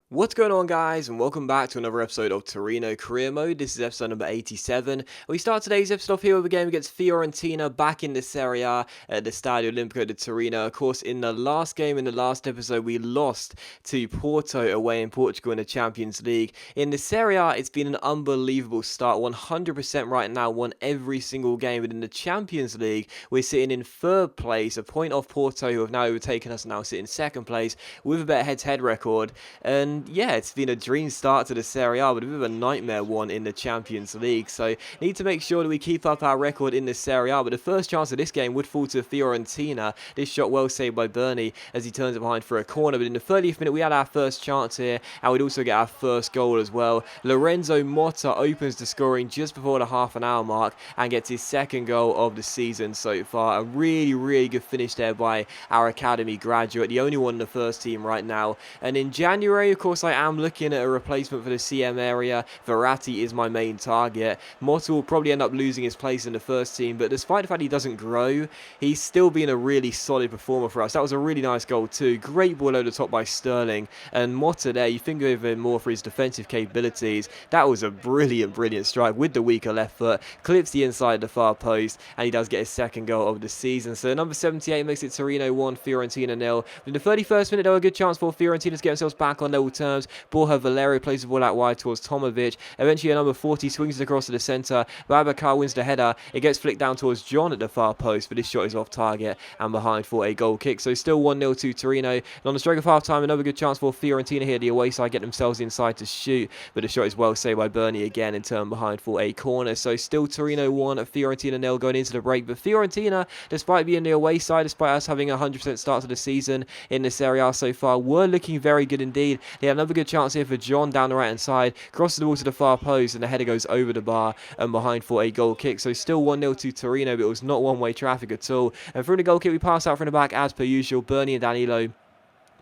What's going on, guys, and welcome back to another episode of Torino Career Mode. This is episode number 87. We start today's episode off here with a game against Fiorentina back in the Serie A at the Stadio Olimpico de Torino. Of course, in the last game, in the last episode, we lost to Porto away in Portugal in the Champions League. In the Serie A, it's been an unbelievable start, 100% right now, won every single game. But in the Champions League, we're sitting in third place, a point off Porto, who have now overtaken us, now sitting in second place with a better head-to-head record. And yeah, it's been a dream start to the Serie A, but a bit of a nightmare one in the Champions League. So need to make sure that we keep up our record in the Serie A. But the first chance of this game would fall to Fiorentina. This shot well saved by Bernie as he turns it behind for a corner. But in the 30th minute, we had our first chance here, and we'd also get our first goal as well. Lorenzo Motta opens the scoring just before the half-an-hour mark and gets his second goal of the season so far. A really good finish there by our academy graduate, the only one in the first team right now. And in January, of course, I am looking at a replacement for the CM area. Verratti is my main target. Motta will probably end up losing his place in the first team, but despite the fact he doesn't grow, he's still been a really solid performer for us. That was a really nice goal too. Great ball over the top by Sterling. And Motta there, you think of him more for his defensive capabilities. That was a brilliant strike with the weaker left foot. Clips the inside of the far post, and he does get his second goal of the season. So number 78 makes it Torino 1, Fiorentina 0. In the 31st minute, there was a good chance for Fiorentina to get themselves back on level terms. Borja Valerio plays the ball out wide towards Tomovic. Eventually, number 40 swings it across to the centre. Babacar wins the header. It gets flicked down towards John at the far post, but this shot is off target and behind for a goal kick. So still 1-0 to Torino. And on the stroke of half-time, another good chance for Fiorentina here. The away side get themselves inside to shoot, but the shot is well saved by Bernie again and turned behind for a corner. So still Torino 1, Fiorentina 0 going into the break. But Fiorentina, despite being the away side, despite us having a 100% start to the season in this area so far, were looking very good indeed. They had another good chance here for John down the right hand side, crosses the ball to the far post, and the header goes over the bar and behind for a goal kick. So still 1-0 to Torino, but it was not one-way traffic at all. And through the goal kick, we pass out from the back as per usual. Bernie and Danilo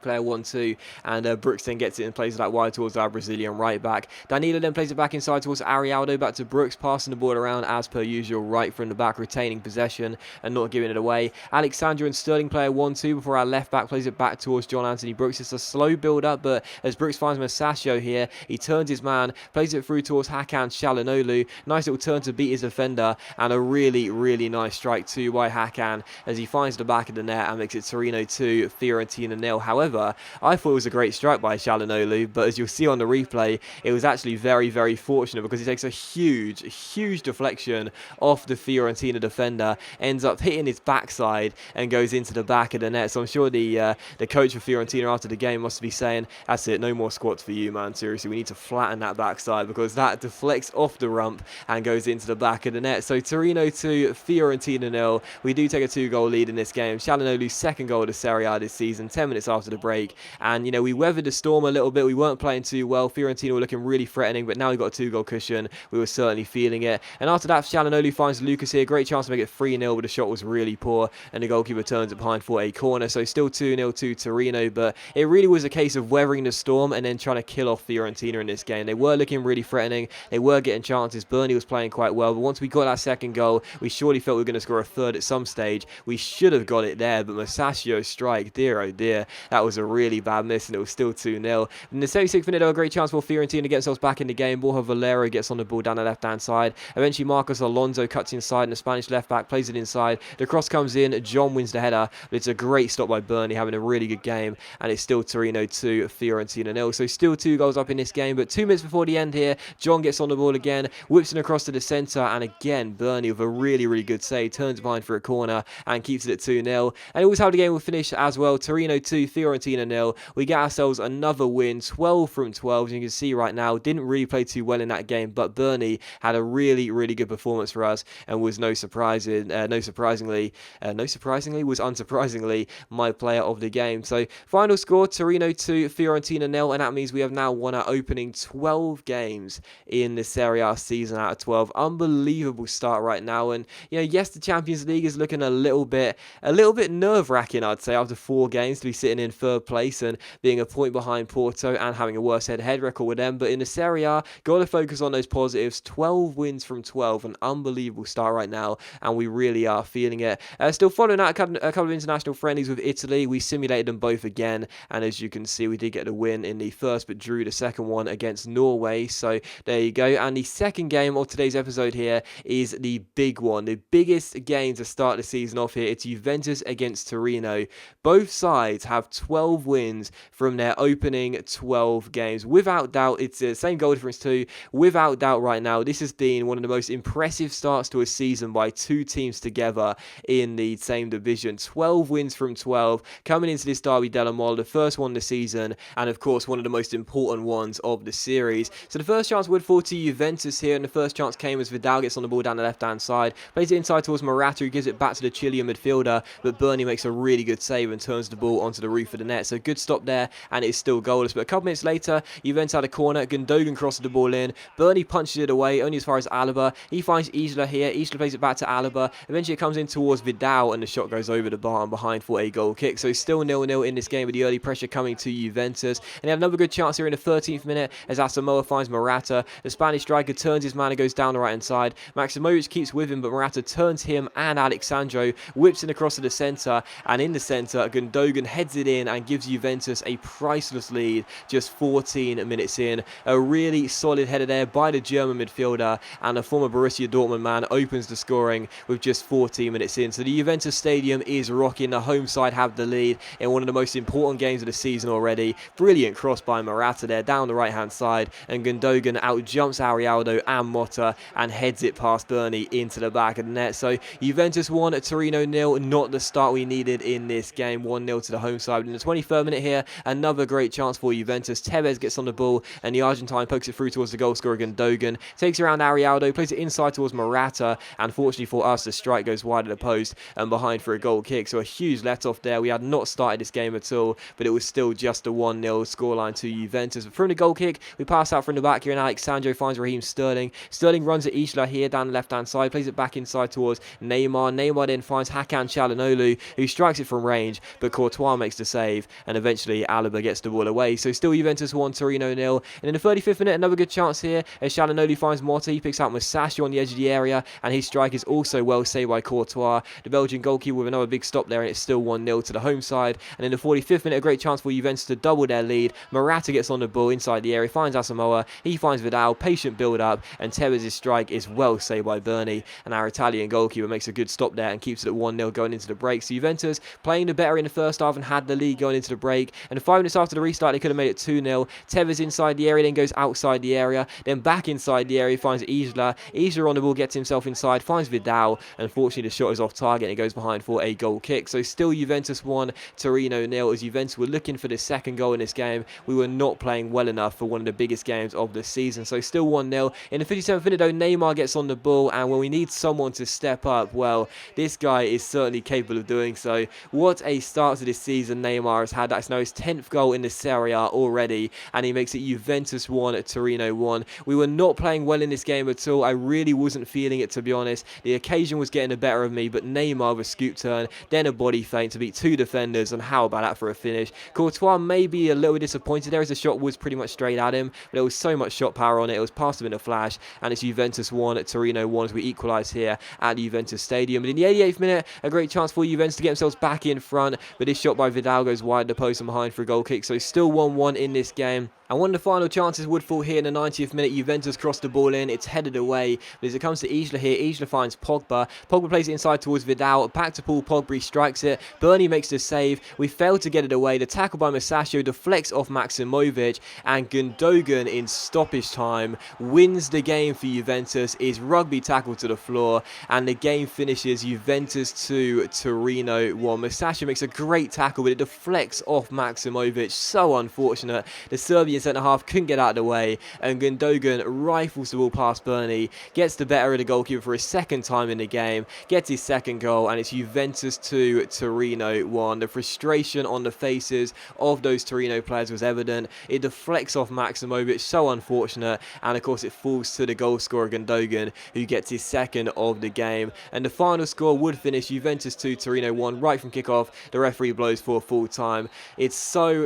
player 1-2, and Brooks then gets it and plays it out wide towards our Brazilian right back. Danilo then plays it back inside towards Arialdo, back to Brooks, passing the ball around as per usual, right from the back, retaining possession and not giving it away. Alexandra and Sterling player 1-2 before our left back plays it back towards John Anthony Brooks. It's a slow build up, but as Brooks finds Masaccio here, he turns his man, plays it through towards Hakan Çalhanoğlu. Nice little turn to beat his defender, and a really nice strike too by Hakan as he finds the back of the net and makes it Torino 2, Fiorentina 0. However, I thought it was a great strike by Çalhanoğlu, but as you'll see on the replay, it was actually very fortunate because he takes a huge deflection off the Fiorentina defender, ends up hitting his backside and goes into the back of the net. So I'm sure the coach for Fiorentina after the game must be saying, that's it, no more squats for you, man. Seriously, we need to flatten that backside because that deflects off the rump and goes into the back of the net. So Torino 2, Fiorentina 0. We do take a 2-goal lead in this game. Çalhanoğlu's second goal of the Serie A this season, 10 minutes after the break, and we weathered the storm a little bit. We weren't playing too well. Fiorentina were looking really threatening, but now we got a 2-goal cushion. We were certainly feeling it. And after that, Çalhanoğlu finds Lucas here. Great chance to make it 3-0, but the shot was really poor, and the goalkeeper turns it behind for a corner. So still 2-0 to Torino, but it really was a case of weathering the storm and then trying to kill off Fiorentina in this game. They were looking really threatening. They were getting chances. Bernie was playing quite well, but once we got that second goal, we surely felt we were going to score a third at some stage. We should have got it there, but Masaccio's strike, dear oh dear, that was a really bad miss, and it was still 2-0. In the 76th minute, a great chance for Fiorentina to get themselves back in the game. Borja Valero gets on the ball down the left-hand side. Eventually, Marcos Alonso cuts inside, and the Spanish left-back plays it inside. The cross comes in. John wins the header, but it's a great stop by Bernie, having a really good game, and it's still Torino 2, Fiorentina 0. So still 2 goals up in this game, but 2 minutes before the end here, John gets on the ball again, whips it across to the centre, and again, Bernie with a really good save, turns behind for a corner, and keeps it at 2-0. And it was how the game will finish as well. Torino 2, Fiorentina 0. We get ourselves another win, 12 from 12, as you can see right now. Didn't really play too well in that game, but Bernie had a really good performance for us and was no surprisingly was unsurprisingly my player of the game. So final score, Torino 2, Fiorentina 0, and that means we have now won our opening 12 games in the Serie A season out of 12. Unbelievable start right now, and yes, the Champions League is looking a little bit nerve-wracking, I'd say, after 4 games to be sitting in third place and being a point behind Porto and having a worse head-to-head record with them. But in the Serie A, got to focus on those positives. 12 wins from 12, an unbelievable start right now, and we really are feeling it. Still following out a couple of international friendlies with Italy. We simulated them both again, and as you can see, we did get a win in the first, but drew the second one against Norway. So there you go. And the second game of today's episode here is the big one, the biggest game to start the season off here. It's Juventus against Torino. Both sides have 12 wins from their opening 12 games. Without doubt, it's the same goal difference too. Without doubt right now, this has been one of the most impressive starts to a season by two teams together in the same division. 12 wins from 12 coming into this Derby della Mole, the first one of the season, and of course one of the most important ones of the series. So the first chance would fall to Juventus here, and the first chance came as Vidal gets on the ball down the left-hand side, plays it inside towards Morata, who gives it back to the Chilean midfielder, but Bernie makes a really good save and turns the ball onto the roof of the net. So good stop there, and it's still goalless. But a couple minutes later, Juventus had a corner. Gundogan crosses the ball in. Bernie punches it away, only as far as Alaba. He finds Isla here. Isla plays it back to Alaba. Eventually it comes in towards Vidal, and the shot goes over the bar and behind for a goal kick. So still 0-0 in this game with the early pressure coming to Juventus. And they have another good chance here in the 13th minute as Asamoah finds Morata. The Spanish striker turns his man and goes down the right-hand side. Maximovic keeps with him, but Morata turns him and Alexandro, whips it across to the centre, and in the centre, Gundogan heads it in and gives Juventus a priceless lead just 14 minutes in. A really solid header there by the German midfielder, and a former Borussia Dortmund man opens the scoring with just 14 minutes in. So the Juventus stadium is rocking. The home side have the lead in one of the most important games of the season already. Brilliant cross by Morata there down the right-hand side, and Gundogan outjumps Arialdo and Motta and heads it past Bernie into the back of the net. So Juventus 1, Torino 0, not the start we needed in this game. 1-0 to the home side. In the 23rd minute here, another great chance for Juventus. Tevez gets on the ball, and the Argentine pokes it through towards the goal scorer Gundogan. Takes around Arialdo, plays it inside towards Morata, and fortunately for us, the strike goes wide of the post and behind for a goal kick. So a huge let-off there. We had not started this game at all, but it was still just a 1-0 scoreline to Juventus. But from the goal kick, we pass out from the back here, and Alexandro finds Raheem Sterling. Sterling runs at Isla here down the left-hand side, plays it back inside towards Neymar. Neymar then finds Hakan Çalhanoğlu, who strikes it from range, but Courtois makes the save, and eventually Alaba gets the ball away. So still Juventus 1, Torino 0. And in the 35th minute, another good chance here as Çalhanoğlu finds Motta. He picks out Musashi on the edge of the area, and his strike is also well saved by Courtois. The Belgian goalkeeper with another big stop there, and it's still 1-0 to the home side. And in the 45th minute, a great chance for Juventus to double their lead. Morata gets on the ball inside the area, finds Asamoah, he finds Vidal, patient build-up, and Tevez's strike is well saved by Bernie. And our Italian goalkeeper makes a good stop there and keeps it at 1-0 going into the break. So Juventus playing the better in the first half and had the lead going into the break. And 5 minutes after the restart, they could have made it 2-0. Tevez inside the area, then goes outside the area, then back inside the area, finds Isla. Isla on the ball, gets himself inside, finds Vidal. Unfortunately, the shot is off target and it goes behind for a goal kick. So still Juventus 1, Torino 0, as Juventus were looking for the second goal in this game. We were not playing well enough for one of the biggest games of the season. So still 1-0. In the 57th minute, though, Neymar gets on the ball, and when we need someone to step up, well, this guy is certainly capable of doing so. What a start to this season Neymar has had. That's now his 10th goal in the Serie A already, and he makes it Juventus 1, Torino 1. We were not playing well in this game at all. I really wasn't feeling it, to be honest. The occasion was getting the better of me, but Neymar with a scoop turn, then a body feint to beat two defenders, and how about that for a finish? Courtois may be a little disappointed there as the shot was pretty much straight at him, but there was so much shot power on it. It was past him in a flash, and it's Juventus 1, Torino 1 as we equalise here at the Juventus Stadium. But in the 88th minute, a great chance for Juventus to get themselves back in front, but this shot by Vidal goes wide of the post and behind for a goal kick. So still 1-1 in this game. And one of the final chances would fall here in the 90th minute. Juventus crossed the ball in. It's headed away. But as it comes to Isla here, Isla finds Pogba. Pogba plays it inside towards Vidal. Back to Paul Pogba. He strikes it. Bernie makes the save. We failed to get it away. The tackle by Musashi deflects off Maximovic. And Gundogan in stoppage time wins the game for Juventus. Is rugby tackled to the floor. And the game finishes Juventus 2, Torino 1. Musashi makes a great tackle, but it deflects off Maximovic. So unfortunate. The Serbian Italian centre-half couldn't get out of the way, and Gundogan rifles the ball past Burnley, gets the better of the goalkeeper for his second time in the game, gets his second goal, and it's Juventus 2, Torino 1. The frustration on the faces of those Torino players was evident. It deflects off Maximovic, so unfortunate, and of course it falls to the goal scorer Gundogan, who gets his second of the game. And the final score would finish Juventus 2, Torino 1 right from kickoff. The referee blows for full time. It's so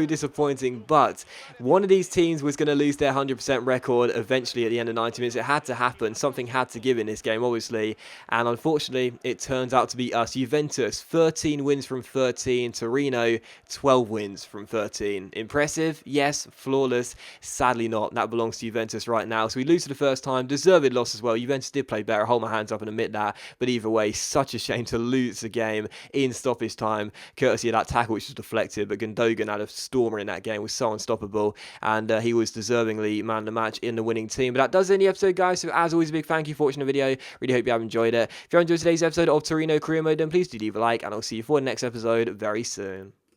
disappointing, but one of these teams was going to lose their 100% record eventually at the end of 90 minutes. It had to happen. Something had to give in this game, obviously, and unfortunately it turns out to be us. Juventus 13 wins from 13, Torino 12 wins from 13. Impressive? Yes. Flawless? Sadly not. That belongs to Juventus right now. So we lose for the first time. Deserved loss as well. Juventus did play better. Hold my hands up and admit that. But either way, such a shame to lose the game in stoppage time, courtesy of that tackle which was deflected. But Gundogan had a stormer in that game, was so unstoppable, and he was deservingly man of the match in the winning team. But that does end the episode, guys. So as always, a big thank you for watching the video. Really hope you have enjoyed it. If you enjoyed today's episode of Torino Career Mode, then please do leave a like, and I'll see you for the next episode very soon.